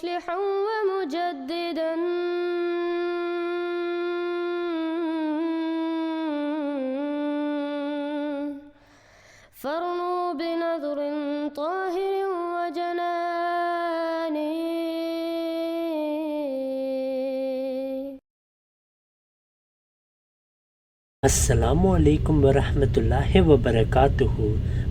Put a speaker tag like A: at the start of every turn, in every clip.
A: مصلحا ومجددا فارنوا بنظر طاهر وجناني.
B: السلام علیکم ورحمۃ اللہ وبرکاتہ.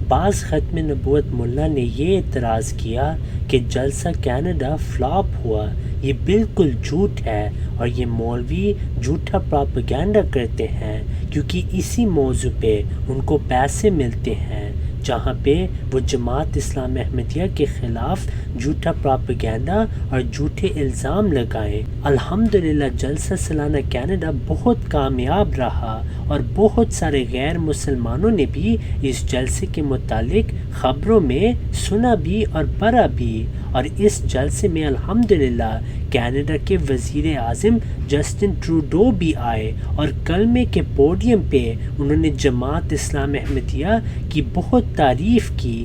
B: بعض ختم نبوت ملا نے یہ اعتراض کیا کہ جلسہ کینیڈا فلاپ ہوا. یہ بالکل جھوٹ ہے اور یہ مولوی جھوٹا پراپیگنڈا کرتے ہیں کیونکہ اسی موضوع پہ ان کو پیسے ملتے ہیں جہاں پہ وہ جماعت اسلام احمدیہ کے خلاف جھوٹا پراپیگنڈا اور جھوٹے الزام لگائیں. الحمدللہ جلسہ سلانہ کینیڈا بہت کامیاب رہا اور بہت سارے غیر مسلمانوں نے بھی اس جلسے کے متعلق خبروں میں سنا بھی اور پڑھا بھی. اور اس جلسے میں الحمدللہ کینیڈا کے وزیر اعظم جسٹن ٹروڈو بھی آئے اور کلمے کے پوڈیم پہ انہوں نے جماعت اسلام احمدیہ کی بہت تعریف کی.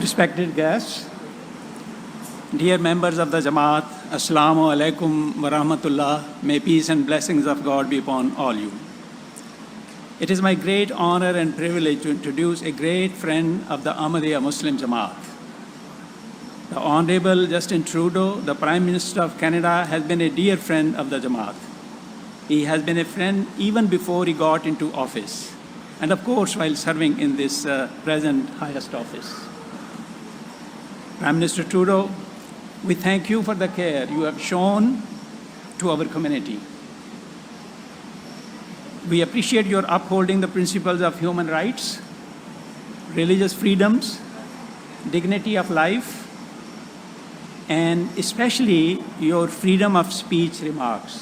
C: Respected guests, dear members of the Jamaat, Assalamu Alaikum wa rahmatullah. May peace and blessings of God be upon all you. It is my great honor and privilege to introduce a great friend of the Ahmadiyya Muslim Jamaat. The Honorable Justin Trudeau, the Prime Minister of Canada, has been a dear friend of the Jamaat. He has been a friend even before he got into office, and of course while serving in this present highest office. Prime Minister Trudeau, we thank you for the care you have shown to our community. We appreciate your upholding the principles of human rights, religious freedoms, dignity of life, and especially your freedom of speech remarks.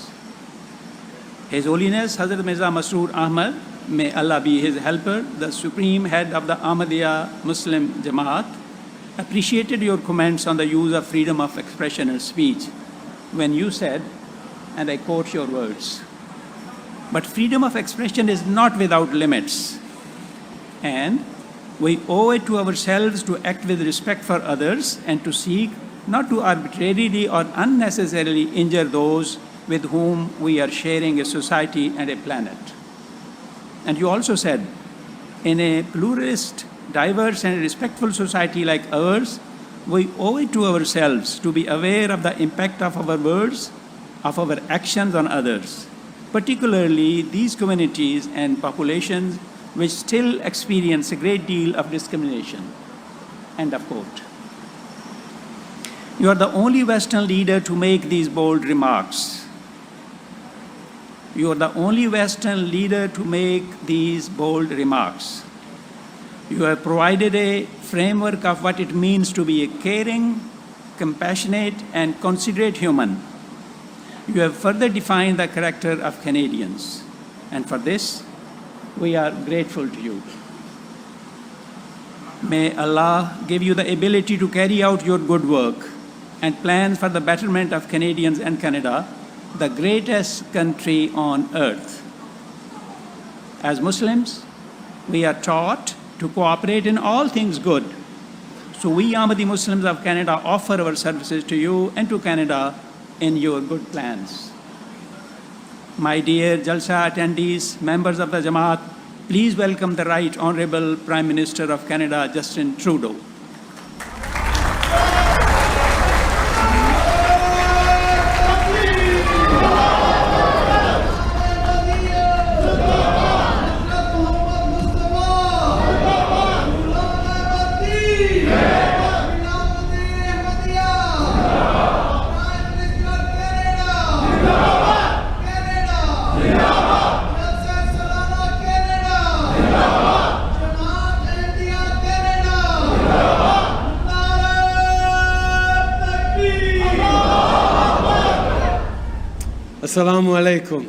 C: His Holiness Hazrat Mirza Ahmad, may Allah be his helper, the supreme head of the Ahmadiyya Muslim Jamaat, appreciated your comments on the use of freedom of expression and speech when you said, and I quote your words, "But freedom of expression is not without limits, and we owe it to ourselves to act with respect for others and to seek not to arbitrarily or unnecessarily injure those with whom we are sharing a society and a planet." And you also said, in a pluralist, diverse and respectful society like ours, we owe it to ourselves to be aware of the impact of our words, of our actions on others, particularly these communities and populations which still experience a great deal of discrimination. End of quote. You are the only Western leader to make these bold remarks. You are the only Western leader to make these bold remarks. You have provided a framework of what it means to be a caring, compassionate, and considerate human. You have further defined the character of Canadians, and for this, we are grateful to you. May Allah give you the ability to carry out your good work and plans for the betterment of Canadians and Canada, the greatest country on earth. As Muslims, we are taught to cooperate in all things good. So we Ahmadi Muslims of Canada offer our services to you and to Canada in your good plans. My dear Jalsa attendees, members of the Jamaat, please welcome the Right Honourable Prime Minister of Canada, Justin Trudeau.
D: Assalamu Alaikum.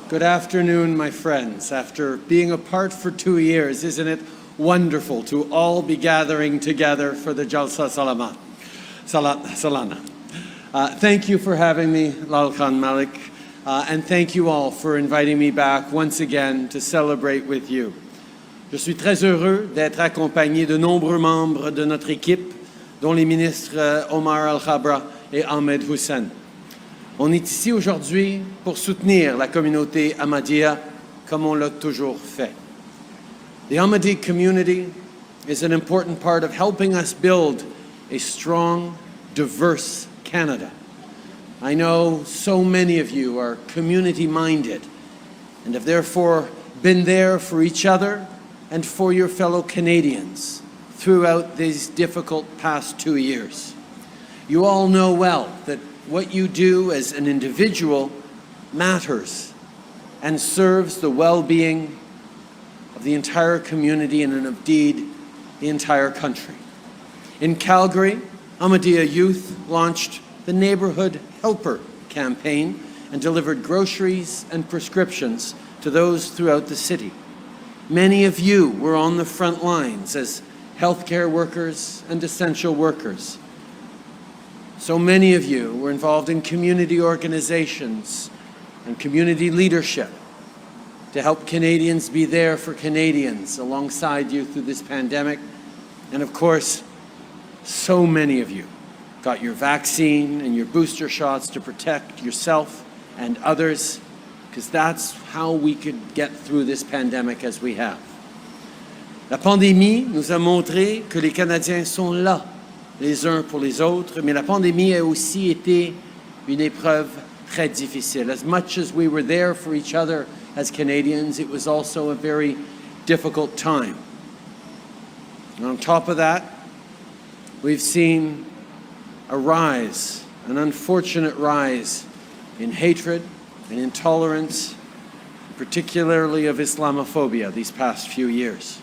D: Good afternoon, my friends. After being apart for 2 years, isn't it wonderful to all be gathering together for the Jalsa Salana? Thank you for having me, Lal Khan Malik, and thank you all for inviting me back once again to celebrate with you. Je suis très heureux d'être accompagné de nombreux membres de notre équipe, dont les ministres Omar Al-Khabra et Ahmed Hussein. On est ici aujourd'hui pour soutenir la communauté Ahmadiyya comme on l'a toujours fait. The Ahmadi community is an important part of helping us build a strong, diverse Canada. I know so many of you are community-minded and have therefore been there for each other and for your fellow Canadians throughout these difficult past 2 years. You all know well that what you do as an individual matters and serves the well-being of the entire community and indeed the entire country. In Calgary, Ahmadiyya Youth launched the Neighborhood Helper campaign and delivered groceries and prescriptions to those throughout the city. Many of you were on the front lines as healthcare workers and essential workers. So many of you were involved in community organizations and community leadership to help Canadians be there for Canadians alongside you through this pandemic. And of course, so many of you got your vaccine and your booster shots to protect yourself and others, because that's how we could get through this pandemic as we have. La pandémie nous a montré que les Canadiens sont là, les uns pour les autres, mais la pandémie a aussi été une épreuve très difficile. As much as we were there for each other as Canadians, it was also a very difficult time. And on top of that, we've seen a rise, an unfortunate rise in hatred and intolerance, particularly of Islamophobia these past few years.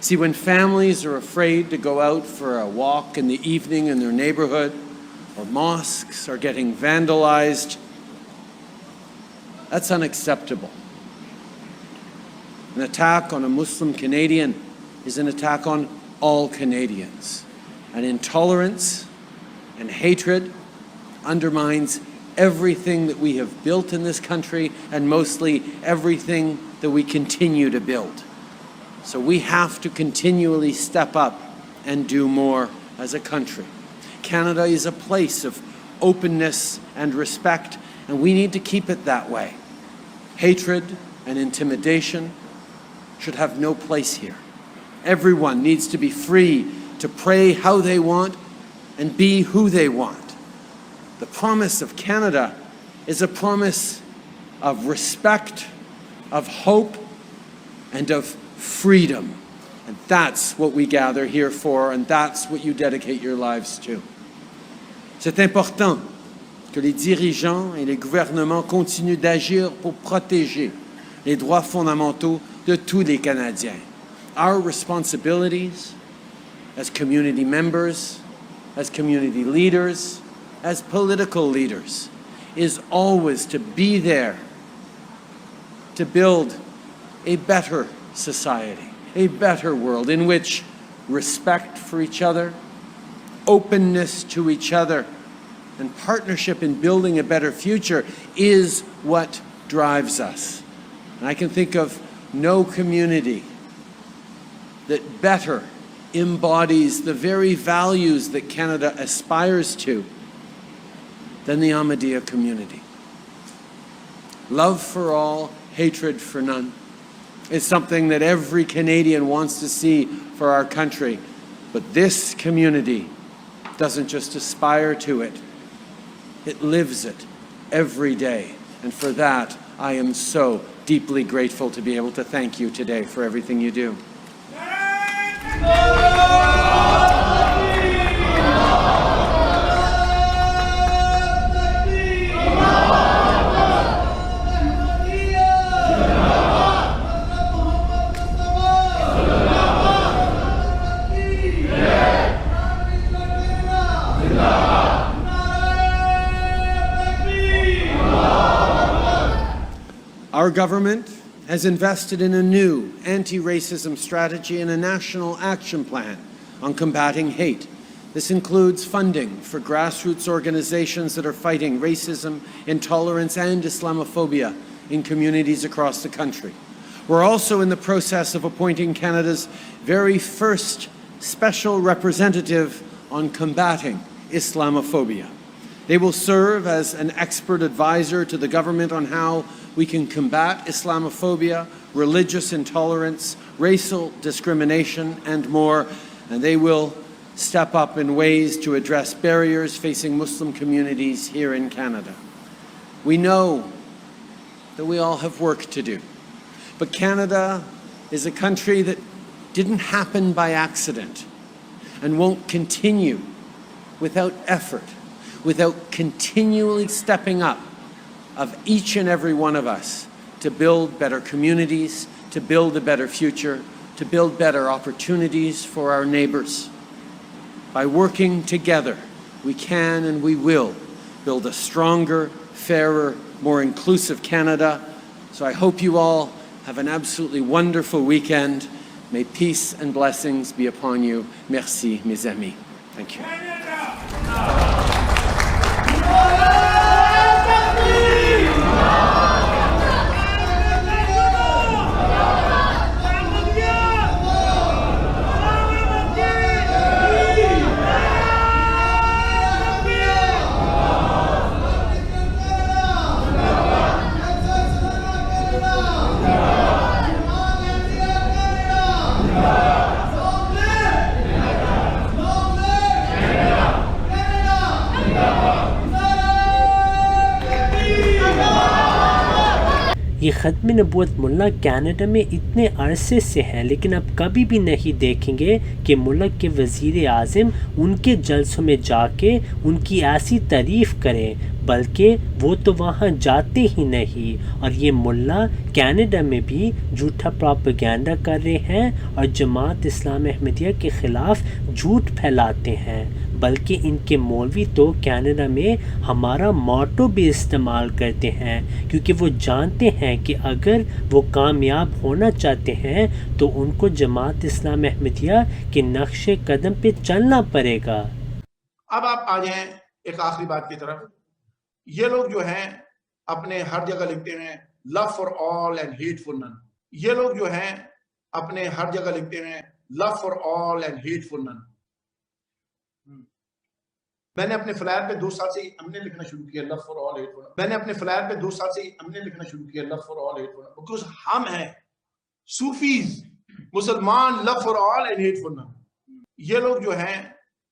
D: See, when families are afraid to go out for a walk in the evening in their neighborhood, or mosques are getting vandalized, that's unacceptable. An attack on a Muslim Canadian is an attack on all Canadians. And intolerance and hatred undermines everything that we have built in this country, and mostly everything that we continue to build. So we have to continually step up and do more as a country. Canada is a place of openness and respect, and we need to keep it that way. Hatred and intimidation should have no place here. Everyone needs to be free to pray how they want and be who they want. The promise of Canada is a promise of respect, of hope, and of freedom. And that's what we gather here for, and that's what you dedicate your lives to. C'est important que les dirigeants et les gouvernements continuent d'agir pour protéger les droits fondamentaux de tous les Canadiens. Our responsibilities as community members, as community leaders, as political leaders, is always to be there to build a better society, a better world in which respect for each other, openness to each other, and partnership in building a better future is what drives us. And I can think of no community that better embodies the very values that Canada aspires to than the Ahmadiyya community. Love for all, hatred for none is something that every Canadian wants to see for our country. But this community doesn't just aspire to it, it lives it every day. And for that, I am so deeply grateful to be able to thank you today for everything you do. Our government has invested in a new anti-racism strategy and a national action plan on combating hate. This includes funding for grassroots organizations that are fighting racism, intolerance, and Islamophobia in communities across the country. We're also in the process of appointing Canada's very first special representative on combating Islamophobia. They will serve as an expert advisor to the government on how we can combat Islamophobia, religious intolerance, racial discrimination, and more. And they will step up in ways to address barriers facing Muslim communities here in Canada. We know that we all have work to do. But Canada is a country that didn't happen by accident and won't continue without effort, without continually stepping up of each and every one of us to build better communities, to build a better future, to build better opportunities for our neighbors. By working together, we can and we will build a stronger, fairer, more inclusive Canada. So I hope you all have an absolutely wonderful weekend. May peace and blessings be upon you. Merci, mes amis. Thank you.
B: یہ ختم نبوت ملا Canada میں اتنے عرصے سے ہیں، لیکن اب کبھی بھی نہیں دیکھیں گے کہ ملک کے وزیر اعظم ان کے جلسوں میں جا کے ان کی ایسی تعریف کریں، بلکہ وہ تو وہاں جاتے ہی نہیں۔ اور یہ ملا کینیڈا میں بھی جھوٹا پروپیگنڈا کر رہے ہیں اور جماعت اسلام احمدیہ کے خلاف جھوٹ پھیلاتے ہیں، بلکہ ان کے مولوی تو کینیڈا میں ہمارا موٹو بھی استعمال کرتے ہیں، کیونکہ وہ جانتے ہیں کہ اگر وہ کامیاب ہونا چاہتے ہیں تو ان کو جماعت اسلام احمدیہ کے نقش قدم پہ چلنا پڑے گا۔
E: اب آپ آ جائیں ایک آخری بات کی طرف۔ یہ لوگ جو ہیں اپنے ہر جگہ لکھتے ہیں love for all and hate for none. یہ لوگ جو ہیں اپنے ہر جگہ لکھتے ہیں love for all and hate for none. میں نے اپنے فلائر پہ 2 سال سے ہم نے لکھنا شروع کیا love for all hate for none. میں نے اپنے فلائر پہ 2 سال سے ہم نے لکھنا شروع کیا love for all hate for none, because ہم ہیں صوفیز مسلمان love for all and hate for none. یہ لوگ جو ہیں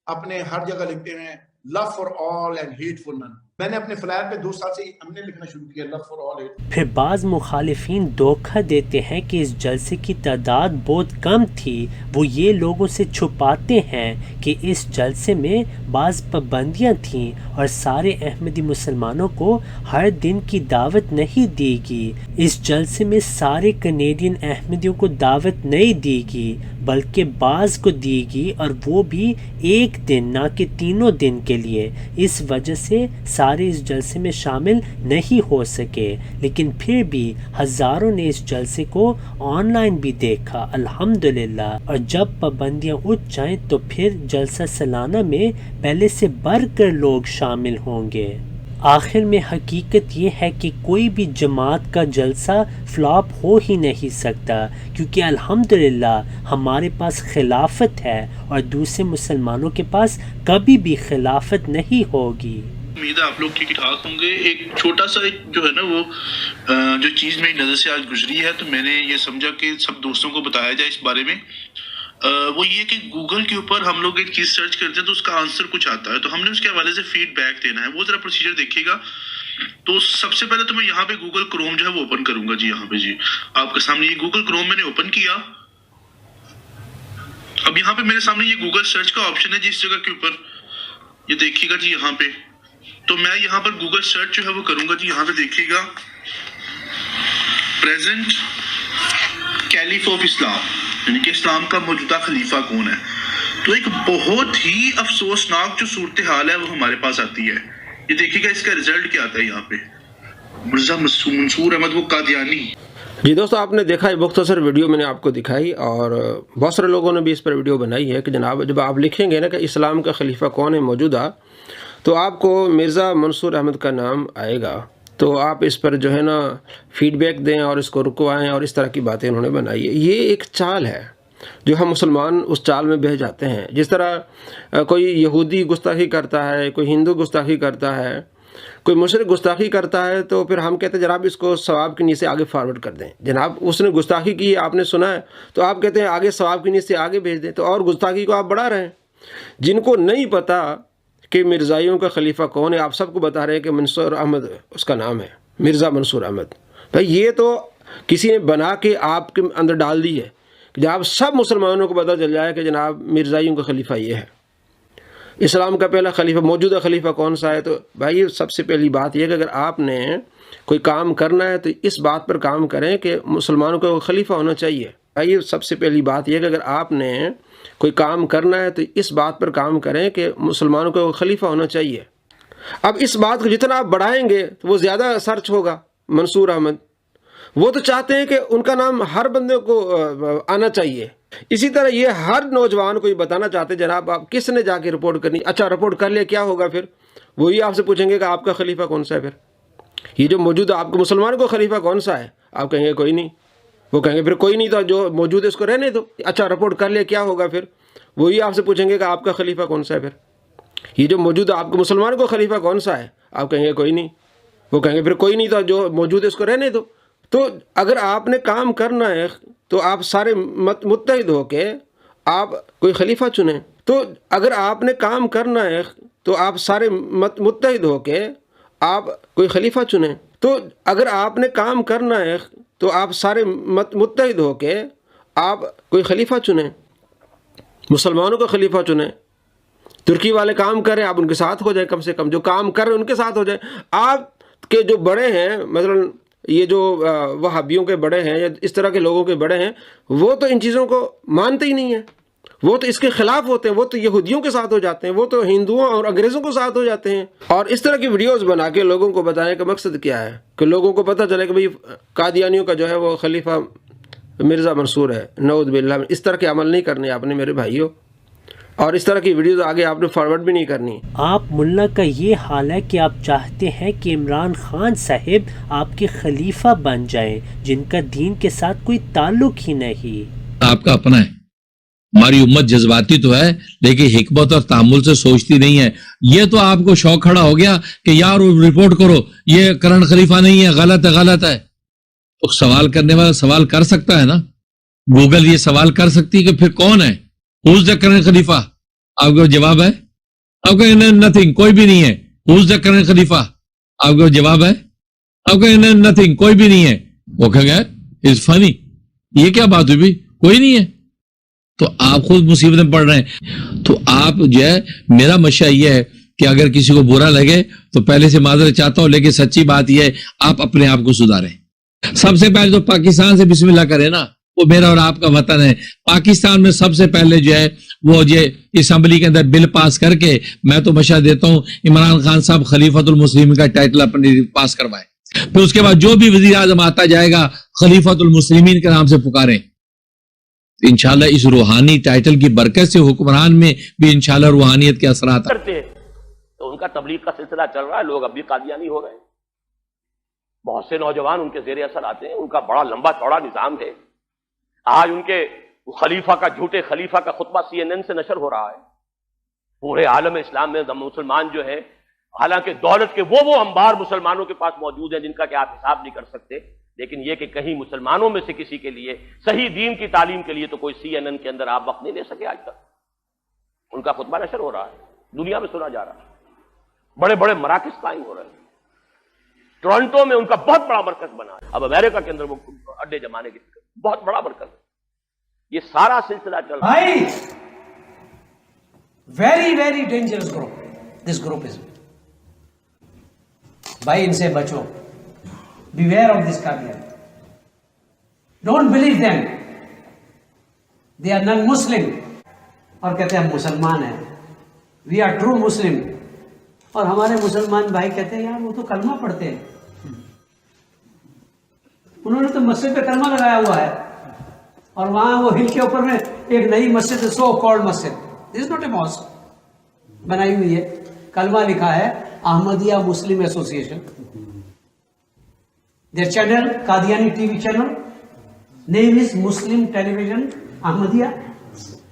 E: اپنے ہر جگہ لکھتے ہیں love for all and hate for none. میں نے اپنے فلائر پہ 2 سال سے ہم نے لکھنا شروع کیا لو فار آل ہیٹ۔
B: پھر بعض مخالفین دھوکہ دیتے ہیں کہ اس جلسے کی تعداد بہت کم تھی۔ وہ یہ لوگوں سے چھپاتے ہیں کہ اس جلسے میں بعض پابندیاں تھیں اور سارے احمدی مسلمانوں کو ہر دن کی دعوت نہیں دی گئی۔ اس جلسے میں سارے کینیڈین احمدیوں کو دعوت نہیں دی گئی، بلکہ بعض کو دی گئی، اور وہ بھی 1 دن نہ کہ 3 دن کے لیے۔ اس وجہ سے سارے اس جلسے میں شامل نہیں ہو سکے، لیکن پھر بھی ہزاروں نے اس جلسے کو آن لائن بھی دیکھا، الحمدللہ۔ اور جب پابندیاں اٹھ جائیں تو پھر جلسہ سالانہ میں پہلے سے بڑھ کر لوگ شامل ہوں گے۔ آخر میں حقیقت یہ ہے کہ کوئی بھی جماعت کا جلسہ فلاپ ہو ہی نہیں سکتا، کیونکہ الحمدللہ ہمارے پاس خلافت ہے اور دوسرے مسلمانوں کے پاس کبھی بھی خلافت نہیں ہوگی۔
F: امید ہے آپ لوگ ٹھیک ٹھاک ہوں گے۔ ایک چھوٹا سا جو ہے نا وہ جو چیز میری نظر سے آج گزری ہے، تو میں نے یہ سمجھا کہ سب دوستوں کو بتایا جائے اس بارے میں۔ وہ یہ کہ گوگل کے اوپر ہم لوگ ایک چیز سرچ کرتے ہیں تو اس کا آنسر کچھ آتا ہے، تو ہم نے اس کے حوالے سے فیڈ بیک دینا ہے۔ وہ ذرا پروسیجر دیکھیے گا۔ تو سب سے پہلے تو میں یہاں پہ گوگل کروم جو ہے وہ اوپن کروں گا جی، یہاں پہ جی آپ کے سامنے یہ گوگل کروم میں نے اوپن کیا۔ اب یہاں پہ میرے سامنے یہ گوگل سرچ کا آپشن ہے جی، اس جگہ کے اوپر یہ دیکھیے گا جی یہاں پہ۔ تو میں یہاں پر گوگل سرچ جو ہے وہ کروں گا جی، یہاں پہ دیکھیے گا پریزنٹ کیلیف آف اسلام، یعنی کہ اسلام کا موجودہ خلیفہ کون ہے۔ تو ایک بہت ہی افسوسناک جو صورتحال ہے وہ ہمارے پاس آتی ہے۔ یہ دیکھیے گا اس کا رزلٹ کیا آتا ہے یہاں پہ، مرزا منصور احمد وہ قادیانی۔
G: جی دوستو، آپ نے دیکھا ہے مختصر ویڈیو میں نے آپ کو دکھائی، اور بہت سارے لوگوں نے بھی اس پر ویڈیو بنائی ہے کہ جناب جب آپ لکھیں گے نا کہ اسلام کا خلیفہ کون ہے موجودہ، تو آپ کو مرزا منصور احمد کا نام آئے گا۔ تو آپ اس پر جو ہے نا فیڈ بیک دیں اور اس کو رکوائیں، اور اس طرح کی باتیں انہوں نے بنائی ہے. یہ ایک چال ہے جو ہم مسلمان اس چال میں بہہ جاتے ہیں. جس طرح کوئی یہودی گستاخی کرتا ہے، کوئی ہندو گستاخی کرتا ہے، کوئی مشرک گستاخی کرتا ہے، تو پھر ہم کہتے ہیں جناب اس کو ثواب کی نیت سے آگے فارورڈ کر دیں. جناب اس نے گستاخی کی، آپ نے سنا ہے، تو آپ کہتے ہیں آگے ثواب کی نیت سے آگے بھیج دیں، تو اور گستاخی کو آپ بڑھا رہے ہیں. جن کو نہیں پتہ کہ مرزائیوں کا خلیفہ کون ہے، آپ سب کو بتا رہے ہیں کہ منصور احمد اس کا نام ہے، مرزا منصور احمد. بھائی یہ تو کسی نے بنا کے آپ کے اندر ڈال دی ہے کہ جناب سب مسلمانوں کو پتہ چل جائے کہ جناب مرزائیوں کا خلیفہ یہ ہے. اسلام کا پہلا خلیفہ، موجودہ خلیفہ کون سا ہے؟ تو بھائی سب سے پہلی بات یہ کہ اگر آپ نے کوئی کام کرنا ہے تو اس بات پر کام کریں کہ مسلمانوں کا خلیفہ ہونا چاہیے. بھائی سب سے پہلی بات یہ کہ اگر آپ نے کوئی کام کرنا ہے تو اس بات پر کام کریں کہ مسلمانوں کا خلیفہ ہونا چاہیے. اب اس بات کو جتنا آپ بڑھائیں گے تو وہ زیادہ سرچ ہوگا. منصور احمد وہ تو چاہتے ہیں کہ ان کا نام ہر بندے کو آنا چاہیے. اسی طرح یہ ہر نوجوان کو یہ بتانا چاہتے ہیں جناب آپ کس نے جا کے رپورٹ کرنی. اچھا رپورٹ کر لیا کیا ہوگا پھر؟ وہی آپ سے پوچھیں گے کہ آپ کا خلیفہ کون سا ہے. پھر یہ جو موجود آپ کو مسلمان کو خلیفہ کون سا ہے، آپ کہیں گے کوئی نہیں. وہ کہیں گے پھر کوئی نہیں، تو جو موجود ہے اس کو رہنے دو. اچھا رپورٹ کر لیا کیا ہوگا پھر؟ وہی آپ سے پوچھیں گے کہ آپ کا خلیفہ کون سا ہے. پھر یہ جو موجود آپ کو مسلمان کو خلیفہ کون سا ہے، آپ کہیں گے کوئی نہیں. وہ کہیں گے پھر کوئی نہیں، تو جو موجود ہے اس کو رہنے دو. تو اگر آپ نے کام کرنا ہے تو آپ سارے متحد ہو کے آپ کوئی خلیفہ چنیں. تو اگر آپ نے کام کرنا ہے تو آپ سارے متحد ہو کے آپ کوئی خلیفہ چنیں. تو اگر آپ نے کام کرنا ہے تو آپ سارے متحد ہو کے آپ کوئی خلیفہ چنیں، مسلمانوں کا خلیفہ چنیں. ترکی والے کام کریں، آپ ان کے ساتھ ہو جائیں. کم سے کم جو کام کر رہے ہیں ان کے ساتھ ہو جائیں. آپ کے جو بڑے ہیں، مثلا یہ جو وہابیوں کے بڑے ہیں یا اس طرح کے لوگوں کے بڑے ہیں، وہ تو ان چیزوں کو مانتے ہی نہیں ہیں. وہ تو اس کے خلاف ہوتے ہیں. وہ تو یہودیوں کے ساتھ ہو جاتے ہیں، وہ تو ہندوؤں اور انگریزوں کے ساتھ ہو جاتے ہیں. اور اس طرح کی ویڈیوز بنا کے لوگوں کو بتانے کا مقصد کیا ہے کہ لوگوں کو پتہ چلے کہ بھئی قادیانیوں کا جو ہے وہ خلیفہ مرزا منصور ہے. نعوذ باللہ. اس طرح کے عمل نہیں کرنے آپ نے میرے بھائیوں، اور اس طرح کی ویڈیوز آگے آپ نے فارورڈ بھی نہیں کرنی.
B: آپ ملا کا یہ حال ہے کہ آپ چاہتے ہیں کہ عمران خان صاحب آپ کے خلیفہ بن جائیں جن کا دین کے ساتھ کوئی تعلق ہی نہیں.
H: آپ کا اپنا ہے. ہماری امت جذباتی تو ہے لیکن حکمت اور تحمل سے سوچتی نہیں ہے. یہ تو آپ کو شوق کھڑا ہو گیا کہ یار رپورٹ کرو یہ کرنٹ خلیفہ نہیں ہے، غلط ہے غلط ہے. تو سوال کرنے والا سوال کر سکتا ہے نا. گوگل یہ سوال کر سکتی ہے کہ پھر کون ہے Who's the current خلیفہ؟ آپ کا جواب ہے آپ کا نتھنگ، کوئی بھی نہیں ہے. Who's the current خلیفہ؟ آپ کا جواب ہے آپ کا نتھنگ، کوئی بھی نہیں ہے. وہ کہہ گیا اٹس فنی، یہ کیا بات ہوئی بھی کوئی نہیں ہے. تو آپ خود مصیبت میں پڑ رہے ہیں. تو آپ جو ہے میرا مشورہ یہ ہے کہ اگر کسی کو برا لگے تو پہلے سے معذرت چاہتا ہوں، لیکن سچی بات یہ ہے آپ اپنے آپ کو سدھاریں. سب سے پہلے تو پاکستان سے بسم اللہ کریں نا، وہ میرا اور آپ کا وطن ہے. پاکستان میں سب سے پہلے جو ہے وہ یہ اسمبلی کے اندر بل پاس کر کے میں تو مشورہ دیتا ہوں عمران خان صاحب خلیفۃ المسلمین کا ٹائٹل اپنے پاس کروائیں. پھر اس کے بعد جو بھی وزیر اعظم آتا جائے گا خلیفۃ المسلمین کے نام سے پکاریں. انشاءاللہ اس روحانی ٹائٹل کی برکت سے حکمران میں بھی انشاءاللہ روحانیت کے اثرات
I: کرتے ہیں. تو ان کا تبلیغ کا سلسلہ چل رہا ہے، لوگ اب بھی قادیانی ہو رہے ہیں. بہت سے نوجوان ان کے زیر اثر آتے ہیں. ان کا بڑا لمبا چوڑا نظام ہے. آج ان کے خلیفہ کا، جھوٹے خلیفہ کا خطبہ CNN سے نشر ہو رہا ہے. پورے عالم اسلام میں مسلمان جو ہے، حالانکہ دولت کے وہ انبار مسلمانوں کے پاس موجود ہیں جن کا کہ آپ حساب نہیں کر سکتے، لیکن یہ کہ کہیں مسلمانوں میں سے کسی کے لیے صحیح دین کی تعلیم کے لیے تو کوئی CNN کے اندر آپ وقت نہیں لے سکے. آج تک ان کا خطبہ نشر ہو رہا ہے، دنیا میں سنا جا رہا ہے. بڑے بڑے مراکز قائم ہو رہے ہیں. ٹورنٹو میں ان کا بہت بڑا مرکز بنا ہے. اب امریکہ کے اندر وہ اڈے جمانے کے بہت بڑا مرکز ہے. یہ سارا سلسلہ چل رہا ہے.
J: Very very dangerous group this group is. بھائی ان سے بچو. Beware of this caveat. Don't believe them. They are non-Muslim. اور کہتے ہیں ہم مسلمان ہیں. We are true Muslim. اور ہمارے مسلمان بھائی کہتے ہیں یار وہ تو کلمہ پڑھتے ہیں. انہوں نے تو مسجد پہ کلمہ لگایا ہوا ہے اور وہاں وہ ہل کے اوپر میں ایک نئی مسجد، so called Masjid, this is not a mask, بنائی ہوئی ہے. کلمہ لکھا ہے احمدیہ مسلم ایسوسی ایشن. Their channel, Qadiani TV channel, name is Muslim Television Ahmadiyya.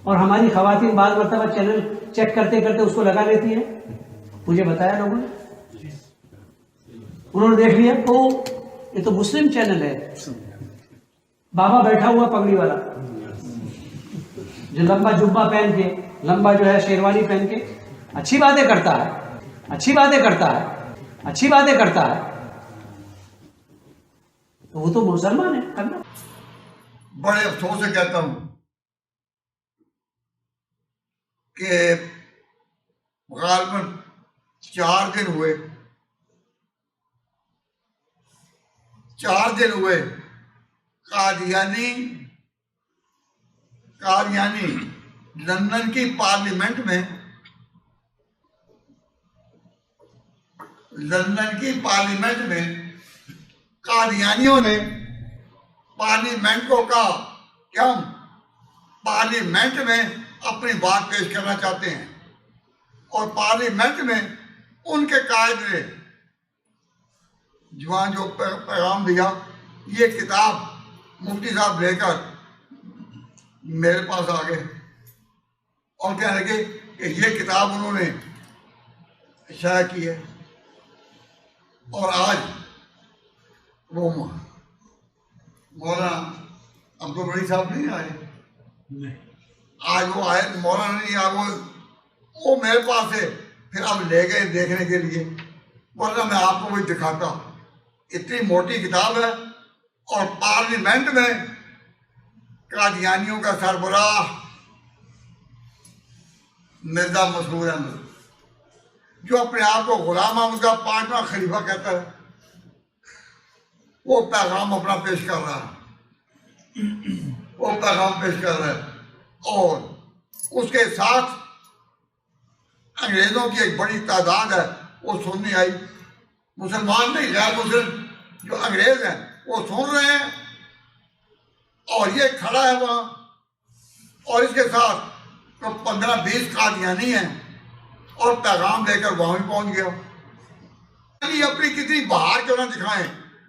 J: اور ہماری خواتین بعض مرتبہ چینل چیک کرتے کرتے اس کو لگا لیتی ہیں. مجھے بتایا لوگوں نے, انہوں نے دیکھ لیا تو یہ تو مسلم چینل ہے. بابا بیٹھا ہوا پگڑی والا جو لمبا جبہ پہن کے, لمبا جو ہے شیروانی پہن کے اچھی باتیں کرتا ہے, اچھی باتیں کرتا ہے, اچھی باتیں کرتا ہے, تو وہ تو مسلمان ہے. کرنا
K: بڑے افسوس سے کہتا ہوں کہ غالباً 4 دن ہوئے قادیانی لندن کی پارلیمنٹ میں قادیانیوں نے پارلیمنٹ کو کہا کہ ہم پارلیمنٹ میں اپنی بات پیش کرنا چاہتے ہیں, اور پارلیمنٹ میں ان کے قائد نے جوان جو پیغام دیا, یہ کتاب مفتی صاحب لے کر میرے پاس آ گئے اور کہنے لگے کہ یہ کتاب انہوں نے شائع کی ہے. اور آج وہ مولانا عبدالغنی صاحب نہیں آئے, آج وہ آئے مولانا نہیں آئے, وہ میرے پاس ہے. پھر اب لے گئے دیکھنے کے لیے, ورنہ میں آپ کو وہی دکھاتا. اتنی موٹی کتاب ہے, اور پارلیمنٹ میں قادیانیوں کا سربراہ مرزا مسرور احمد, جو اپنے آپ کو غلام احمد کا 5واں خلیفہ کہتا ہے, وہ پیغام اپنا پیش کر رہا ہے, اور اس کے ساتھ انگریزوں کی ایک بڑی تعداد ہے وہ سننے آئی. مسلمان نہیں, غیر مسلم جو انگریز ہیں وہ سن رہے ہیں, اور یہ کھڑا ہے وہاں, اور اس کے ساتھ 15-20 قادیانی ہیں, اور پیغام لے کر وہاں بھی پہنچ گیا. اپنی کتنی بہار کیوں نہ دکھائیں,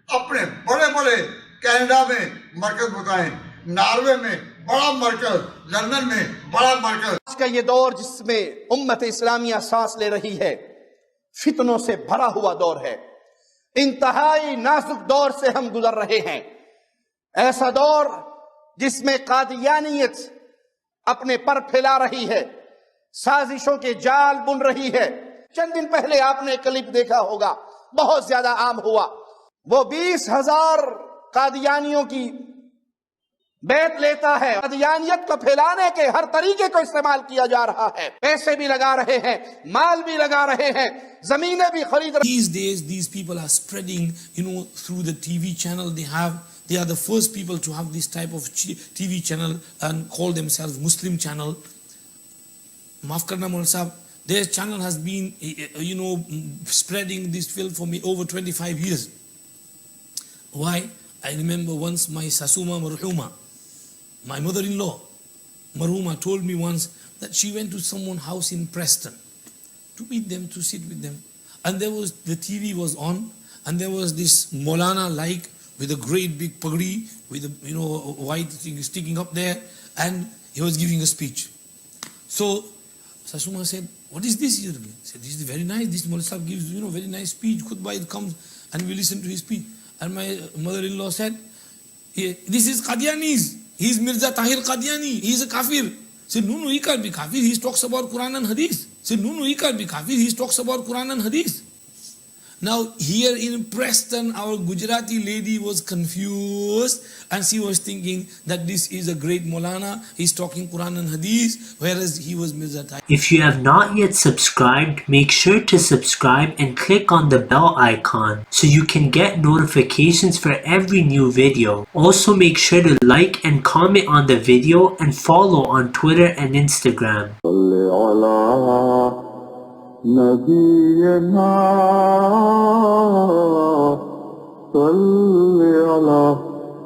K: اپنے بڑے بڑے کینیڈا میں مرکز بتائیں, ناروے میں بڑا مرکز, لندن میں بڑا مرکز.
L: آج کا یہ دور جس میں امت اسلامیہ سانس لے رہی ہے, فتنوں سے بھرا ہوا دور ہے, انتہائی نازک دور سے ہم گزر رہے ہیں. ایسا دور جس میں قادیانیت اپنے پر پھیلا رہی ہے, سازشوں کے جال بن رہی ہے. چند دن پہلے آپ نے کلپ دیکھا ہوگا, بہت زیادہ عام ہوا. وہ 20,000 قادیانیوں کی بیعت لیتا ہے. قادیانیت کو پھیلانے کے ہر طریقے کو استعمال کیا جا رہا ہے, پیسے بھی لگا رہے ہیں, مال بھی لگا رہے ہیں, زمینیں بھی خرید رہے ہیں.
M: These days, these people are spreading, through the TV channel they are the first people to have this type of TV channel and call themselves Muslim channel. Maaf karna Maulana Sahab, their channel has been, spreading this film for me over 25 years. Why? I remember once my Sasuma Marhuma, my mother-in-law, Marhuma, told me once that she went to someone's house in Preston to meet them, to sit with them. And the TV was on, and there was this Maulana with a great big pagdi, with a white thing sticking up there, and he was giving a speech. So Sasuma said, "What is this here?" He said, "This is very nice. This Maulana Sahib gives very nice speech. Khutbah, it comes and we listen to his speech." And my mother-in-law said, "This is Qadianis. He is Mirza Tahir Qadiani. He is a kafir." I said, "No, he can't be kafir. He talks about Quran and Hadith." I said, "No, he can't be kafir. He talks about Quran and Hadith." Now here in Preston, our Gujarati lady was confused, and she was thinking that this is a great Maulana. He's talking Quran and Hadith, whereas he was Mirza Tahir.
B: If you have not yet subscribed, make sure to subscribe and click on the bell icon so you can get notifications for every new video. Also make sure to like and comment on the video and follow on Twitter and Instagram.
N: نبينا صل على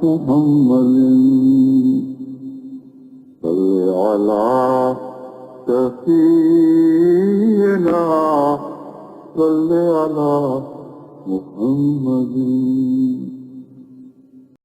N: محمد صل على سفينا صل على محمد